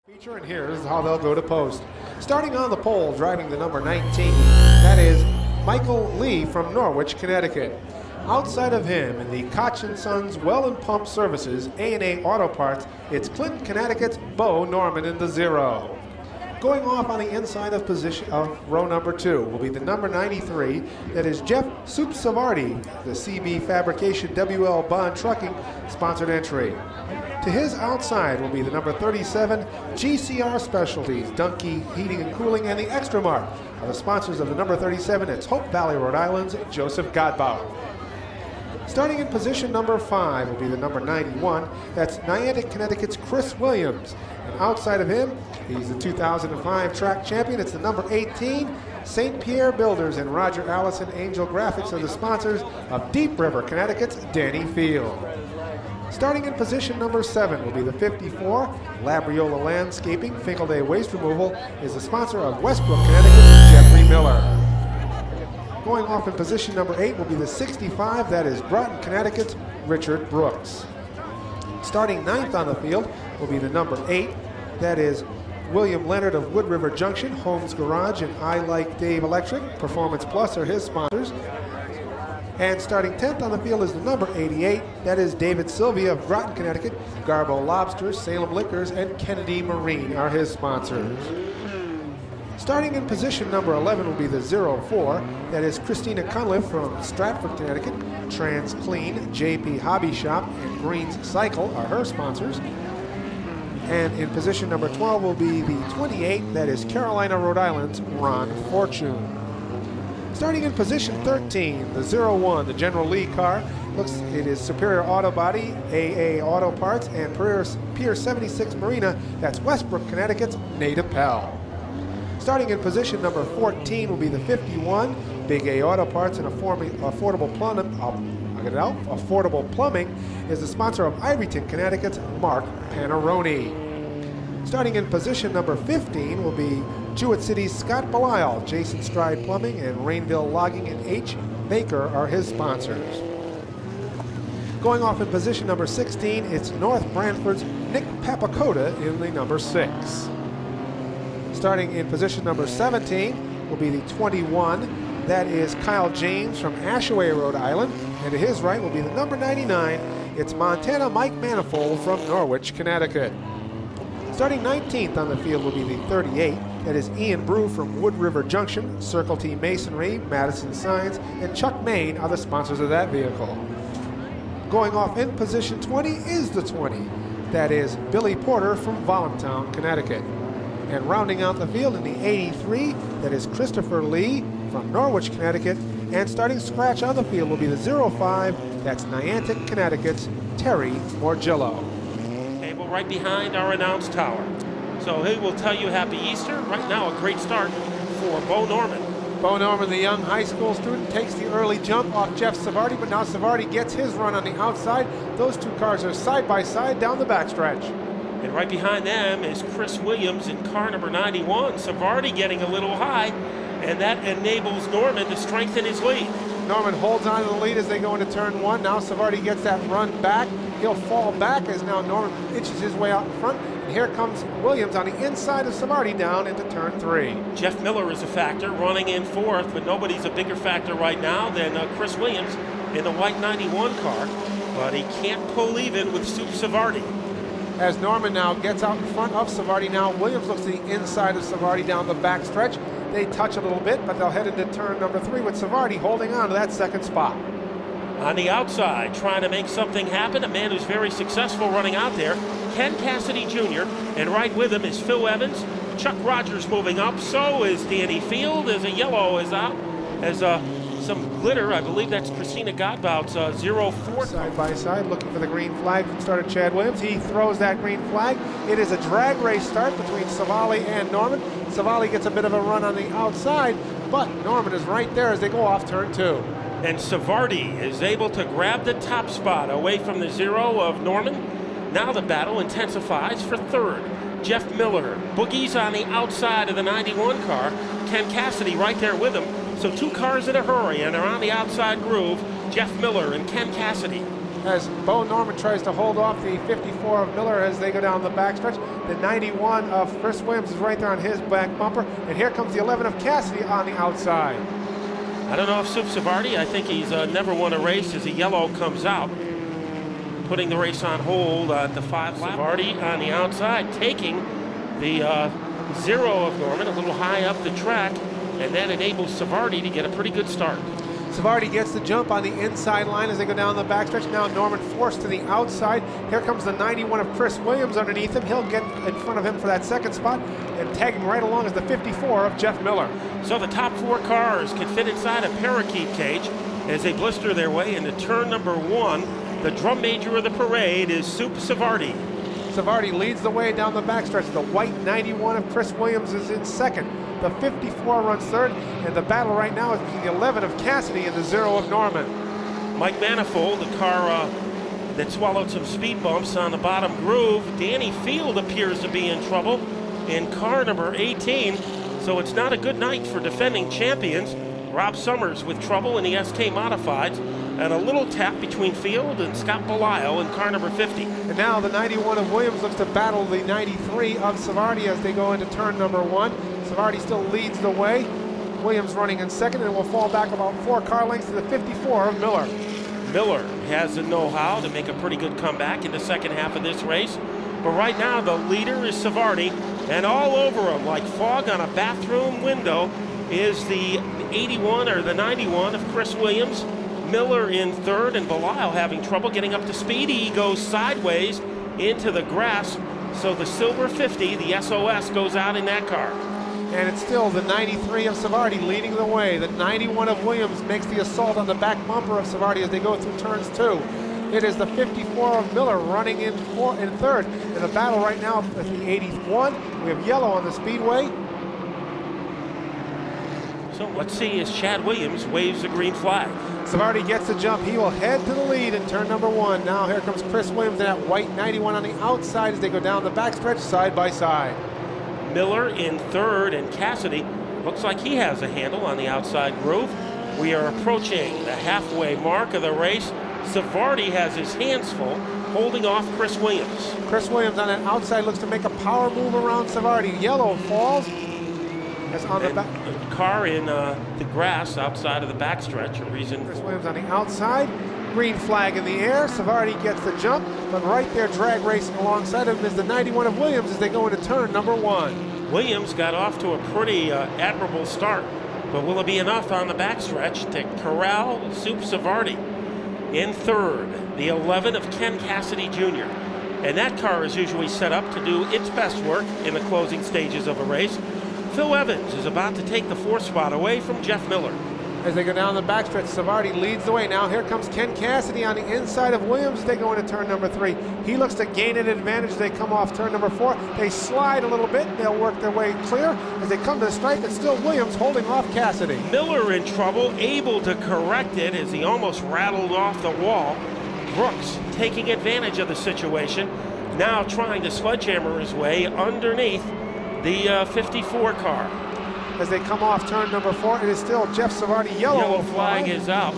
Feature, and here's how they'll go to post. Starting on the pole, driving the number 19, that is Michael Lee from Norwich, Connecticut. Outside of him, in the Koch & Sons Well and Pump Services A&A Auto Parts, it's Clinton, Connecticut's Bo Norman in the 0. Going off on the inside of position of row number 2 will be the number 93, that is Jeff Soup Savardi, the CB Fabrication WL Bond Trucking sponsored entry. To his outside will be the number 37 GCR Specialties, Dunkey Heating and Cooling, and the extra mark are the sponsors of the number 37. It's Hope Valley, Rhode Island's Joseph Godbout. Starting in position number 5 will be the number 91. That's Niantic, Connecticut's Chris Williams. And outside of him, he's the 2005 track champion. It's the number 18. St. Pierre Builders and Roger Allison Angel Graphics are the sponsors of Deep River, Connecticut's Danny Field. Starting in position number 7 will be the 54. Labriola Landscaping, Finkel-Day Waste Removal is the sponsor of Westbrook, Connecticut's Jeffrey Miller. Going off in position number 8 will be the 65. That is Groton, Connecticut's Richard Brooks. Starting 9th on the field will be the number 8. That is William Leonard of Wood River Junction, Holmes Garage, and I Like Dave Electric. Performance Plus are his sponsors. And starting 10th on the field is the number 88. That is David Sylvia of Groton, Connecticut. Garbo Lobsters, Salem Liquors, and Kennedy Marine are his sponsors. Starting in position number 11 will be the 04. That is Christina Cunliffe from Stratford, Connecticut. Trans Clean, JP Hobby Shop, and Greens Cycle are her sponsors. And in position number 12 will be the 28. That is Carolina, Rhode Island's Ron Fortune. Starting in position 13, the 01, the General Lee car. It is Superior Auto Body, AA Auto Parts, and Pier 76 Marina. That's Westbrook, Connecticut's Nate Appel. Starting in position number 14 will be the 51, Big A Auto Parts, and Affordable Plumbing is the sponsor of Ivyton, Connecticut's Mark Panarone. Starting in position number 15 will be Jewett City's Scott Belisle, Jason Stride Plumbing, and Rainville Logging and H. Baker are his sponsors. Going off in position number 16, it's North Brantford's Nick Papakota in the number 6. Starting in position number 17 will be the 21. That is Kyle James from Ashaway, Rhode Island. And to his right will be the number 99. It's Montana Mike Manifold from Norwich, Connecticut. Starting 19th on the field will be the 38. That is Ian Brew from Wood River Junction. Circle T Masonry, Madison Signs, and Chuck Main are the sponsors of that vehicle. Going off in position 20 is the 20. That is Billy Porter from Voluntown, Connecticut. And rounding out the field in the 83, that is Christopher Lee from Norwich, Connecticut. And starting scratch on the field will be the 05, that's Niantic, Connecticut's Terry Morgillo. Table right behind our announce tower. So he will tell you Happy Easter. Right now, a great start for Bo Norman. Bo Norman, the young high school student, takes the early jump off Jeff Savardi, but now Savardi gets his run on the outside. Those two cars are side by side down the backstretch. And right behind them is Chris Williams in car number 91. Savardi getting a little high, and that enables Norman to strengthen his lead. Norman holds on to the lead as they go into turn 1. Now Savardi gets that run back. He'll fall back as now Norman itches his way out in front. And here comes Williams on the inside of Savardi down into turn 3. Jeff Miller is a factor running in 4th, but nobody's a bigger factor right now than Chris Williams in the white 91 car. But he can't pull even with Soup Savardi. As Norman now gets out in front of Savardi now, Williams looks to the inside of Savardi down the back stretch. They touch a little bit, but they'll head into turn number 3 with Savardi holding on to that second spot. On the outside, trying to make something happen, a man who's very successful running out there, Ken Cassidy Jr., and right with him is Phil Evans. Chuck Rogers moving up, so is Danny Field, as a yellow is out, as some glitter. I believe that's Christina Godbout's 04. Side by side, looking for the green flag from starter Chad Williams. He throws that green flag. It is a drag race start between Savali and Norman. Savali gets a bit of a run on the outside, but Norman is right there as they go off turn 2. And Savardi is able to grab the top spot away from the 0 of Norman. Now the battle intensifies for 3rd. Jeff Miller boogies on the outside of the 91 car. Ken Cassidy right there with him. So 2 cars in a hurry, and they're on the outside groove. Jeff Miller and Ken Cassidy. as Bo Norman tries to hold off the 54 of Miller as they go down the backstretch. The 91 of Chris Williams is right there on his back bumper. And here comes the 11 of Cassidy on the outside. I don't know if Soup Savardi, I think he's never won a race as a yellow comes out. Putting the race on hold at the 5 lap. Savardi on the outside, taking the 0 of Norman a little high up the track, and that enables Savardi to get a pretty good start. Savardi gets the jump on the inside line as they go down the backstretch. Now Norman forced to the outside. Here comes the 91 of Chris Williams underneath him. He'll get in front of him for that second spot, and tagging right along is the 54 of Jeff Miller. So the top 4 cars can fit inside a parakeet cage as they blister their way into turn number 1. The drum major of the parade is Soup Savardi. Savardi leads the way down the backstretch. The white 91 of Chris Williams is in second. The 54 runs third, and the battle right now is between the 11 of Cassidy and the 0 of Norman. Mike Manifold, the car that swallowed some speed bumps on the bottom groove. Danny Field appears to be in trouble in car number 18, so it's not a good night for defending champions. Rob Summers with trouble in the SK Modifieds, and a little tap between Field and Scott Belisle in car number 50. And now the 91 of Williams looks to battle the 93 of Savardi as they go into turn number 1. Savardi still leads the way. Williams running in second, and will fall back about 4 car lengths to the 54 of Miller. Miller has the know-how to make a pretty good comeback in the second half of this race. But right now the leader is Savardi, and all over him like fog on a bathroom window is the 81 or the 91 of Chris Williams. Miller in third, and Belisle having trouble getting up to speed. He goes sideways into the grass, so the silver 50, the SOS, goes out in that car. And it's still the 93 of Savardi leading the way. The 91 of Williams makes the assault on the back bumper of Savardi as they go through turns 2. It is the 54 of Miller running in third. In the battle right now with the 81, we have yellow on the speedway. So let's see as Chad Williams waves the green flag. Savardi gets the jump. He will head to the lead in turn number 1. Now here comes Chris Williams and that white 91 on the outside as they go down the backstretch side by side. Miller in third, and Cassidy looks like he has a handle on the outside groove. We are approaching the halfway mark of the race. Savardi has his hands full, holding off Chris Williams. Chris Williams on that outside looks to make a power move around Savardi. Yellow falls. That's on the back. Car in the grass outside of the backstretch, a reason. Chris Williams on the outside. Green flag in the air. Savardi gets the jump, but right there drag racing alongside of him is the 91 of Williams as they go into turn number 1. Williams got off to a pretty admirable start, but will it be enough on the backstretch to corral Soup Savardi? In third, the 11 of Ken Cassidy Jr. And that car is usually set up to do its best work in the closing stages of a race. Phil Evans is about to take the 4th spot away from Jeff Miller. As they go down the backstretch, Savardi leads the way. Now here comes Ken Cassidy on the inside of Williams as they go into turn number 3. He looks to gain an advantage as they come off turn number 4. They slide a little bit. They'll work their way clear as they come to the stripe. It's still Williams holding off Cassidy. Miller in trouble, able to correct it as he almost rattled off the wall. Brooks taking advantage of the situation, now trying to sledgehammer his way underneath the 54 car. As they come off turn number 4, it is still Jeff Savardi. Yellow flag is up.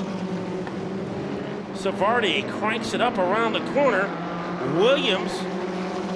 Savardi cranks it up around the corner. Williams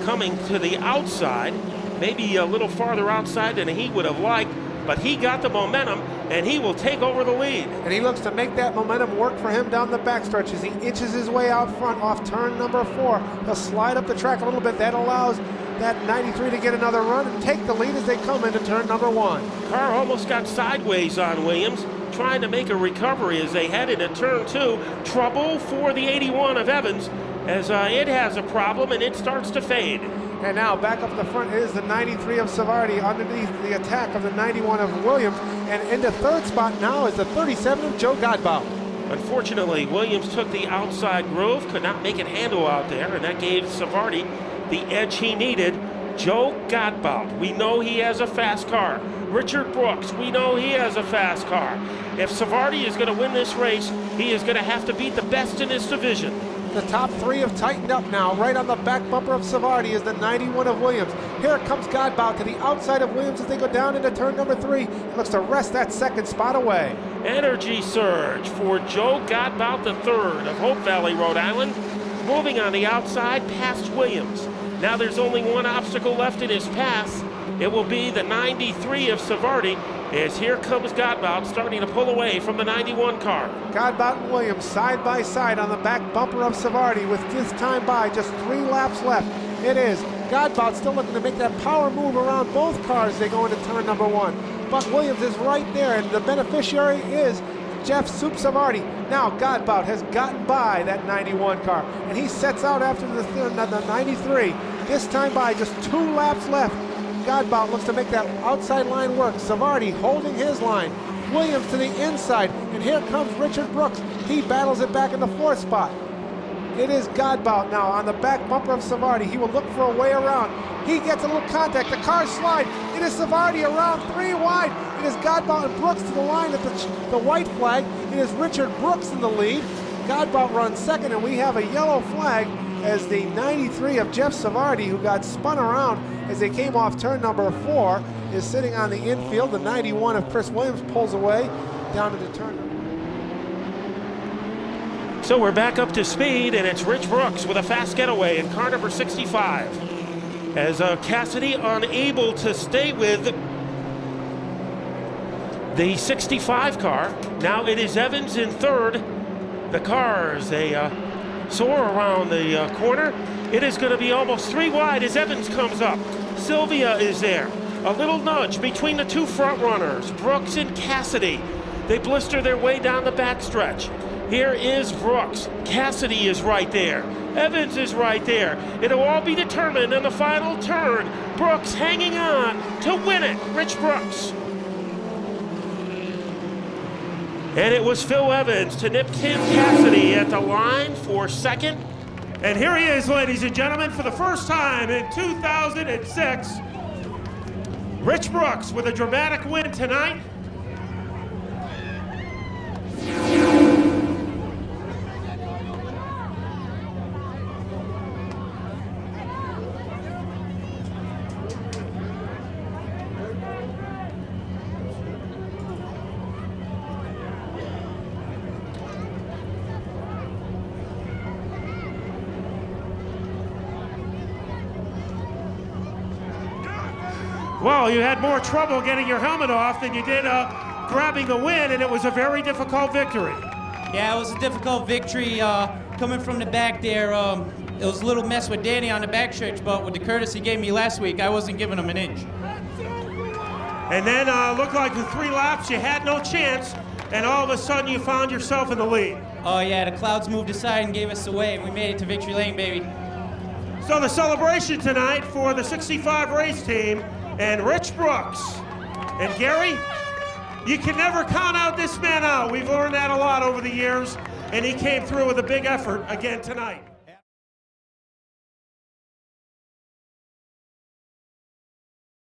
coming to the outside, maybe a little farther outside than he would have liked, but he got the momentum and he will take over the lead. And he looks to make that momentum work for him down the backstretch as he inches his way out front off turn number 4. He'll slide up the track a little bit. That allows that 93 to get another run and take the lead as they come into turn number 1. Car almost got sideways on Williams, trying to make a recovery as they head into turn 2. Trouble for the 81 of Evans as it has a problem and it starts to fade. And now back up the front is the 93 of Savardi underneath the attack of the 91 of Williams. And into third spot now is the 37 of Joe Godbout. Unfortunately, Williams took the outside groove, could not make it handle out there, and that gave Savardi the edge he needed. Joe Godbout, we know he has a fast car. Richard Brooks, we know he has a fast car. If Savardi is going to win this race, he is going to have to beat the best in his division. The top three have tightened up now. Right on the back bumper of Savardi is the 91 of Williams. Here comes Godbout to the outside of Williams as they go down into turn number 3. He looks to wrest that second spot away. Energy surge for Joe Godbout III of Hope Valley, Rhode Island, moving on the outside past Williams. Now there's only one obstacle left in his path. It will be the 93 of Savardi, as here comes Godbout starting to pull away from the 91 car. Godbout and Williams side by side on the back bumper of Savardi with this time by just 3 laps left. It is Godbout still looking to make that power move around both cars as they go into turn number 1. But Williams is right there, and the beneficiary is Jeff Soup Savardi. Now Godbout has gotten by that 91 car, and he sets out after the 93. This time by just 2 laps left. Godbout looks to make that outside line work. Savardi holding his line. Williams to the inside, and here comes Richard Brooks. He battles it back in the 4th spot. It is Godbout now on the back bumper of Savardi. He will look for a way around. He gets a little contact. The cars slide. It is Savardi around 3 wide. It is Godbout and Brooks to the line at the white flag. It is Richard Brooks in the lead. Godbout runs second, and we have a yellow flag as the 93 of Jeff Savardi, who got spun around as they came off turn number 4, is sitting on the infield. The 91 of Chris Williams pulls away down to the turn. So we're back up to speed, and it's Rich Brooks with a fast getaway in car number 65. As Cassidy unable to stay with the 65 car. Now it is Evans in 3rd. The cars, they soar around the corner. It is going to be almost 3 wide as Evans comes up. Sylvia is there. A little nudge between the 2 front runners, Brooks and Cassidy. They blister their way down the backstretch. Here is Brooks. Cassidy is right there. Evans is right there. It'll all be determined in the final turn. Brooks hanging on to win it. Rich Brooks. And it was Phil Evans to nip Tim Cassidy at the line for 2nd. And here he is, ladies and gentlemen, for the first time in 2006. Rich Brooks with a dramatic win tonight. Well, you had more trouble getting your helmet off than you did grabbing the win, and it was a very difficult victory. Yeah, it was a difficult victory coming from the back there. It was a little mess with Danny on the backstretch, but with the courtesy he gave me last week, I wasn't giving him an inch. And then looked like with 3 laps you had no chance, and all of a sudden you found yourself in the lead. Oh yeah, the clouds moved aside and gave us away, and we made it to victory lane, baby. So the celebration tonight for the 65 race team and Rich Brooks. And Gary, you can never count out this man out. We've learned that a lot over the years, and he came through with a big effort again tonight.